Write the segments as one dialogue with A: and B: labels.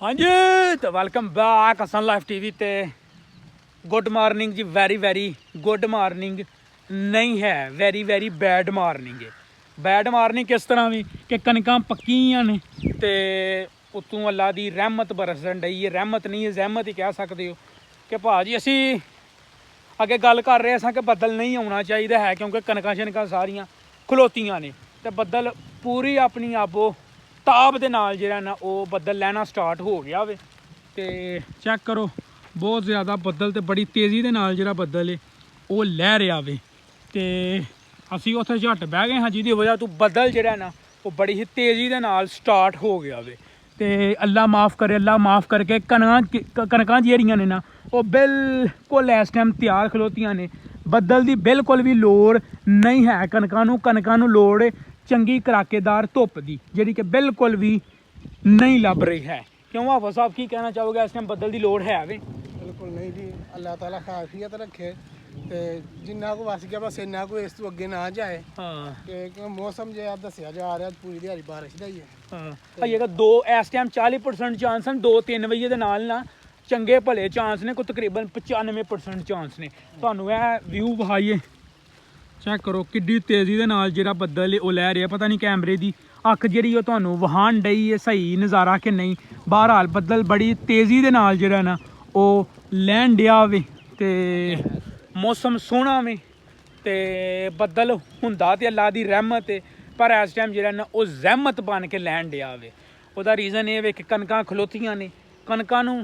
A: हाँ जी तो welcome back Hasan life TV ते गुड मॉर्निंग जी। वेरी वेरी गुड मॉर्निंग नहीं है, वेरी वेरी बैड मॉर्निंग है। बैड मॉर्निंग किस तरह भी कि कनकां पक्कियां ने ते उत्तों अल्लाह दी रहमत बरसन डई है। रहमत नहीं है, जहमत ही कह सकते हो कि भाजी असी अगे गल कर रहे हैं कि बदल नहीं आना चाहिए है, क्योंकि कनकां शनकां सारियां खलोतियां ने ते बदल पूरी अपनी आबो ताब दे नाल जिहड़ा ना वो बदल लैना स्टार्ट हो गया वे। ते चेक करो बहुत ज़्यादा बदल ते बड़ी तेज़ी दे नाल जिहड़ा बदल है वो लह रहा वे। ते असी उत्थे झट बह गए हाँ, जिहदी वजह तो बदल जिहड़ा ना वो बड़ी ही तेज़ी दे नाल स्टार्ट हो गया वे। ते अल्लाह माफ़ करे, अल्लाह माफ़ करके कनकां जिहड़ियां ने ना वो बिल्कुल इस टाइम तैयार खलोतियां ने। बदल की बिल्कुल भी लोड़ नहीं है कनकां नूं लोड़ है चंगी कराकेदार धुप की, जिहड़ी कि बिल्कुल भी नहीं लभ रही है। क्यों हाफिज़ साहब की कहना चाहोगे, इस टाइम बदल की लोड़ है वे?
B: बिल्कुल नहीं जी, अल्लाह ताला खैफियत रखे ते जिन्ना को वस गया बस इन्ना को इस तो अगे ना जाए।
A: हाँ
B: कि मौसम जो दसिया जा रहा पूरी दिहाड़ी बारिश का ही है।
A: हाँ ये दो इस टाइम 40% चांस हैं, 2-3 बजे के नाल ना चंगे भले चांस ने, कोई तकरीबन 95% चांस ने। तुहानू यह व्यू विखाइए, चेक करो किड्डी तेज़ी दे नाल जिहड़ा बदल है वो लै रहा। पता नहीं कैमरे की अख जिहड़ी वो तुहानू वहान डई है सही नज़ारा कि नहीं। बहरहाल बदल बड़ी तेज़ी दे नाल जिहड़ा ना वो लैन डिया वे ते मौसम सोहना वे ते बदल हुंदा ते अल्लाह दी रहमत है, पर इस टाइम जिहड़ा ना वो जहमत बन के लैन डिया वे। ਉਹਦਾ रीज़न ये वे कि कनकां खलोतियां ने, कनकां नूं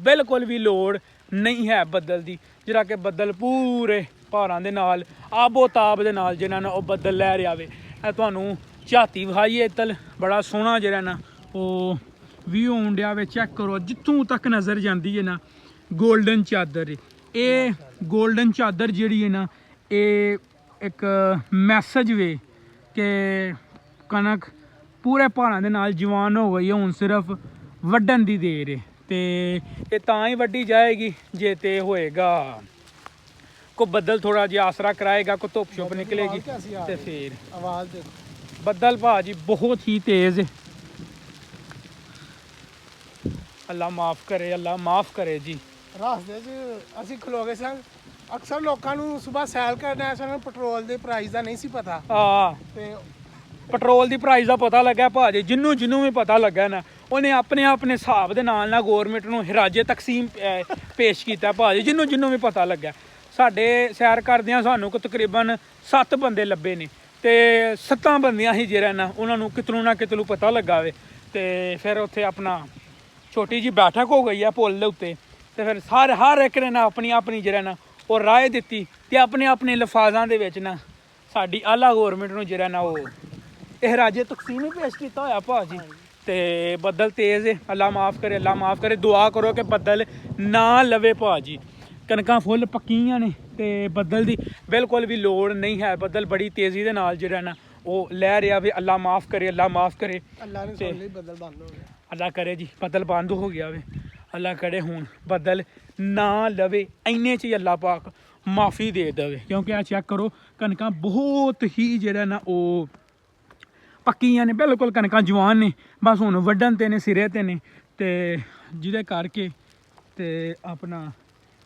A: बिल्कुल भी लोड़ नहीं है बदल दी, जिहड़ा कि बदल पूरे भारां दे नाल आबो ताब दे नाल जिहड़ा ना ओह बदल लै रहा वे। तुहानू झाती विखाइए इत्तल बड़ा सोहना जिहड़ा ना ओह व्यू आउण डिया वे। चेक करो जित्थों तक नज़र जांदी है ना गोल्डन चादर है। ये गोल्डन चादर जिहड़ी है ना ये एक मैसेज वे कि कनक पूरे भारां दे नाल जवान हो गई है, हुण सिर्फ वड्डन दी देर है। ते ये तां ही वड्डी जाएगी जे ते होएगा को बदल थोड़ा जिहा आसरा कराएगा, को धुप शुप निकलेगी तो फिर
B: आवाज देखो
A: बदल भाजी बहुत ही तेज़ है। अल्लाह माफ़ करे, अल्लाह माफ़ करे जी।
B: रास्ते च ਅਸੀਂ ਖਲੋ ਗਏ ਸਾਂ। ਅਕਸਰ ਲੋਕਾਂ ਨੂੰ ਸਵੇਰ ਸੈਰ ਕਰਨਾ ਸਾਨੂੰ ਪੈਟਰੋਲ ਦੇ ਪ੍ਰਾਈਸ ਦਾ ਨਹੀਂ ਸੀ ਪਤਾ ਤੇ
A: ਪੈਟਰੋਲ ਦੀ ਪ੍ਰਾਈਸ ਦਾ ਪਤਾ ਲੱਗਾ ਭਾਜੀ, ਜਿਹਨੂੰ ਵੀ ਪਤਾ ਲੱਗਾ ਨਾ ਉਹਨੇ ਆਪਣੇ ਆਪਣੇ ਹਿਸਾਬ ਦੇ ਨਾਲ ਨਾ ਗੌਰਮੈਂਟ ਨੂੰ ਹਰਾਜੇ ਤਕਸੀਮ ਪੇਸ਼ ਕੀਤਾ ਭਾਜੀ। ਜਿਹਨੂੰ ਵੀ ਪਤਾ ਲੱਗਾ। ਸਾਡੇ ਸੈਰ ਕਰਦਿਆਂ ਸਾਨੂੰ ਕੋ ਤਕਰੀਬਨ 7 ਬੰਦੇ ਲੱਭੇ ਨੇ ਤੇ 7 ਬੰਦਿਆਂ ਹੀ ਜਿਹੜਾ ਨਾ ਉਹਨਾਂ ਨੂੰ ਕਿਤੋਂ ਨਾ ਕਿਤੋਂ ਪਤਾ ਲੱਗਾ ਵੇ। ਤੇ ਫਿਰ ਉੱਥੇ ਆਪਣਾ ਛੋਟੀ ਜੀ ਬੈਠਕ ਹੋ ਗਈ ਆ ਪੁੱਲ ਦੇ ਉੱਤੇ ਤੇ ਫਿਰ ਹਰ ਇੱਕ ਨੇ ਨਾ ਆਪਣੀ ਜਿਹੜਾ ਨਾ ਉਹ ਰਾਏ ਦਿੱਤੀ ਤੇ ਆਪਣੇ ਲਫਾਜ਼ਾਂ ਦੇ ਵਿੱਚ ਨਾ ਸਾਡੀ ਆਲਾ ਗੌਰਮੈਂਟ ਨੂੰ ਜਿਹੜਾ ਨਾ ਉਹ ਇਹਰਾਜੇ ਤਕਸੀਮ ਹੀ ਪੇਸ਼ ਕੀਤਾ ਹੋਇਆ ਭਾਜੀ। ਤੇ ਬੱਦਲ ਤੇਜ਼ ਹੈ, ਅੱਲਾ ਮਾफ़ करे, ਅੱਲਾ ਮਾफ़ करे। ਦੁਆ ਕਰੋ ਕਿ ਬੱਦਲ ਨਾ ਲਵੇ ਭਾਜੀ। ਕਣਕਾਂ ਫੁੱਲ ਪੱਕੀਆਂ ਨੇ ਤੇ ਬੱਦਲ ਦੀ ਬਿਲਕੁਲ ਵੀ ਲੋੜ ਨਹੀਂ ਹੈ। ਬੱਦਲ ਬੜੀ ਤੇਜ਼ੀ ਦੇ ਨਾਲ ਜਿਹੜਾ ਨਾ ਉਹ ਲੈ ਰਿਹਾ ਵੀ। ਅੱਲਾ ਮਾफ़ करे, ਅੱਲਾ ਮਾफ़ करे।
B: ਅੱਲਾ ਨੇ ਸੁਣ ਲਈ ਬੱਦਲ ਬੰਦ ਹੋ ਗਿਆ।
A: ਅੱਲਾ ਕਰੇ ਜੀ ਬੱਦਲ ਬੰਦ ਹੋ ਗਿਆ ਵੇ। ਅੱਲਾ ਕਰੇ ਹੁਣ ਬੱਦਲ ਨਾ ਲਵੇ, ਇੰਨੇ 'ਚ ਹੀ ਅੱਲਾ ਪਾਕ ਮਾफ़ੀ ਦੇ ਦੇਵੇ। ਕਿਉਂਕਿ ਆ ਚੈੱਕ ਕਰੋ ਕਣਕਾਂ ਬਹੁਤ ਹੀ ਜਿਹੜਾ ਨਾ ਉਹ ਪੱਕੀਆਂ ਨੇ, ਬਿਲਕੁਲ ਕਣਕਾਂ ਜਵਾਨ ਨੇ, ਬਸ ਹੁਣ ਵੱਢਣ ਤੇ ਨੇ, ਸਿਰੇ ਤੇ ਨੇ। ਤੇ ਜਿਹਦੇ ਕਰਕੇ ਤੇ ਆਪਣਾ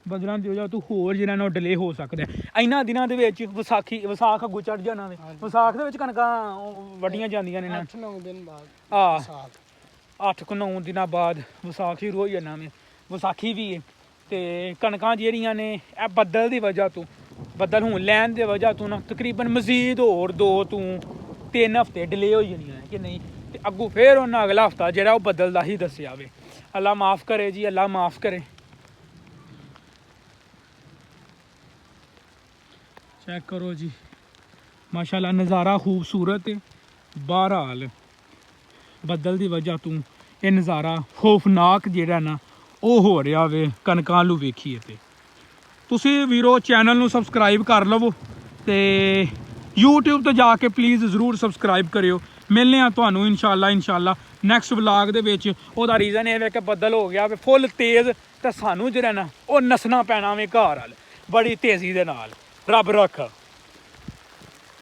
A: ਬਦਲਾਂ ਦੀ ਵਜ੍ਹਾ ਤੋਂ ਹੋਰ ਜਿਹੜਾ ਨਾ ਉਹ ਡਿਲੇ ਹੋ ਸਕਦਾ। ਇਹਨਾਂ ਦਿਨਾਂ ਦੇ ਵਿੱਚ ਵਿਸਾਖ ਅੱਗੋਂ ਚੜ੍ਹ ਜਾਣਾ ਵੇ। ਵਿਸਾਖ ਦੇ ਵਿੱਚ ਕਣਕਾਂ ਵੱਢੀਆਂ ਜਾਂਦੀਆਂ ਨੇ ਨਾ
B: 8-9 ਦਿਨ ਬਾਅਦ
A: 8-9 ਦਿਨਾਂ ਬਾਅਦ ਵਿਸਾਖ ਸ਼ੁਰੂ ਹੋ ਜਾਣਾ ਵੇ। ਵਿਸਾਖੀ ਵੀ ਹੈ ਤੇ ਕਣਕਾਂ ਜਿਹੜੀਆਂ ਨੇ ਇਹ ਬੱਦਲ ਦੀ ਵਜ੍ਹਾ ਤੋਂ, ਬੱਦਲ ਹੁਣ ਲੈਣ ਦੀ ਵਜ੍ਹਾ ਤੋਂ ਨਾ ਤਕਰੀਬਨ ਮਜ਼ੀਦ ਹੋਰ 2 ਤੋਂ 3 ਹਫ਼ਤੇ ਡਿਲੇ ਹੋ ਜਾਣੀਆਂ ਕਿ ਨਹੀਂ। ਤੇ ਅੱਗੋਂ ਫਿਰ ਉਹਨਾਂ ਅਗਲਾ ਹਫ਼ਤਾ ਜਿਹੜਾ ਉਹ ਬੱਦਲ ਦਾ ਹੀ ਦੱਸਿਆ ਵੇ। ਅੱਲਾ ਮਾफ़ करे जी, अल्लाह माफ़ करे। चेक करो जी माशाल्लाह नज़ारा खूबसूरत है। बहरहाल ਬੱਦਲ ਦੀ ਵਜ੍ਹਾ ਤੋਂ ਇਹ ਨਜ਼ਾਰਾ ਖੌਫਨਾਕ ਜਿਹੜਾ ਨਾ ਉਹ ਹੋ ਰਿਹਾ ਵੇ। ਕਣਕਾਂ ਨੂੰ ਵੇਖੀਏ ਤੇ ਤੁਸੀਂ ਵੀਰੋ ਚੈਨਲ ਨੂੰ ਸਬਸਕ੍ਰਾਈਬ ਕਰ ਲਵੋ ਤੇ YouTube ਤੇ ਜਾ ਕੇ ਪਲੀਜ਼ ਜ਼ਰੂਰ ਸਬਸਕ੍ਰਾਈਬ ਕਰਿਓ। ਮਿਲਨੇ ਆ ਤੁਹਾਨੂੰ ਇਨਸ਼ਾਅੱਲਾ ਨੈਕਸਟ ਵਲੌਗ ਦੇ ਵਿੱਚ। ਉਹਦਾ ਰੀਜ਼ਨ ਇਹ ਵੇ ਕਿ ਬੱਦਲ ਹੋ ਗਿਆ ਵੇ ਫੁੱਲ ਤੇਜ਼ ਤੇ ਸਾਨੂੰ ਜਿਹੜਾ ਨਾ ਉਹ ਨੱਸਣਾ ਪੈਣਾ ਵੇ ਘਰ ਵੱਲ ਬੜੀ ਤੇਜ਼ੀ ਦੇ ਨਾਲ। ਰੱਬ ਰੱਖ।